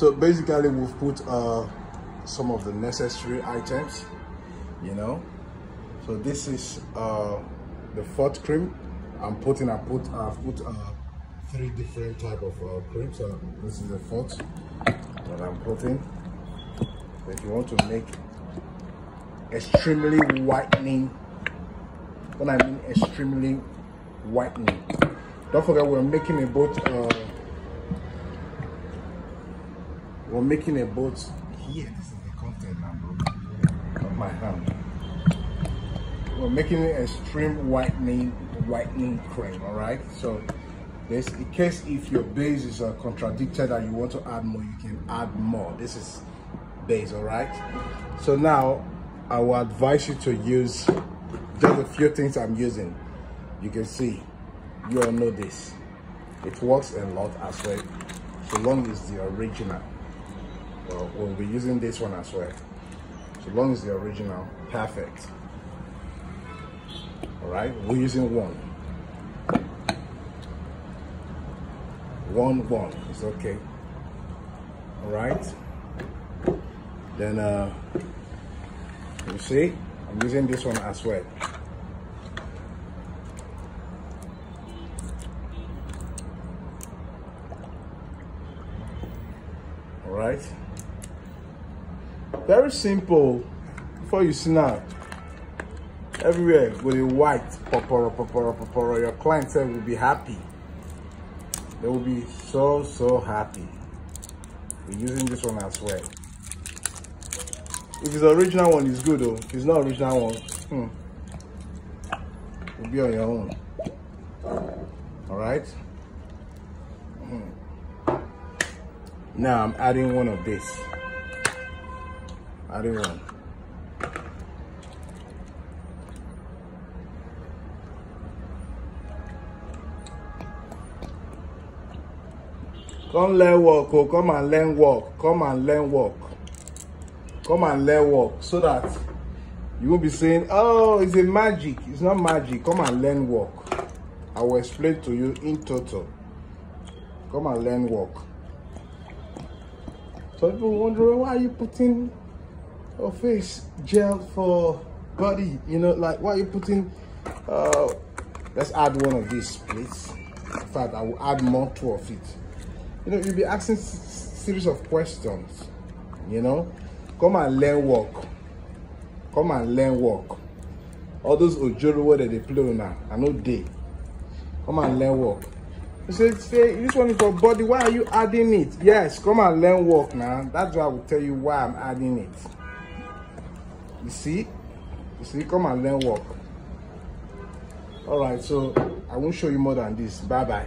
So basically we've put some of the necessary items, you know. So this is the fourth cream. I've put 3 different type of cream. So this is the fourth that I'm putting. If you want to make extremely whitening, when I mean extremely whitening, don't forget we're making a boat here. This is the content now, bro, of my hand. We're making an extreme whitening cream. All right, so this, in case if your base is contradicted and you want to add more, you can add more. This is base. All right, so now I will advise you to use just a few things I'm using. You can see, you all know this, it works a lot as well, so long as the original. Well, we'll be using this one as well, so long as the original. Perfect. All right, we're using one. It's okay. All right, then you see I'm using this one as well. All right, very simple. Before you see now, everywhere with a white poporo, your clientele will be happy. They will be so happy. We're using this one as well. If it's the original one, it's good though. If it's not original one, it'll be on your own. All right. Now I'm adding one of this. Adding one. Come learn work, oh, come and learn work. Come and learn work. Come and learn work, so that you won't be saying, oh, it's a magic. It's not magic. Come and learn work. I will explain to you in total. Come and learn work. So people wondering, why are you putting your face gel for body? You know, like, why are you putting, let's add one of these, please. In fact, I will add more to of it. You know, you'll be asking series of questions, you know. Come and learn work. Come and learn work. All those ojoro words that they play on now, I know they. Come and learn work. You say, this one is for body, why are you adding it? Yes, come and learn work now. That's why I will tell you why I'm adding it. You see, come and learn work. All right, so I won't show you more than this. Bye-bye.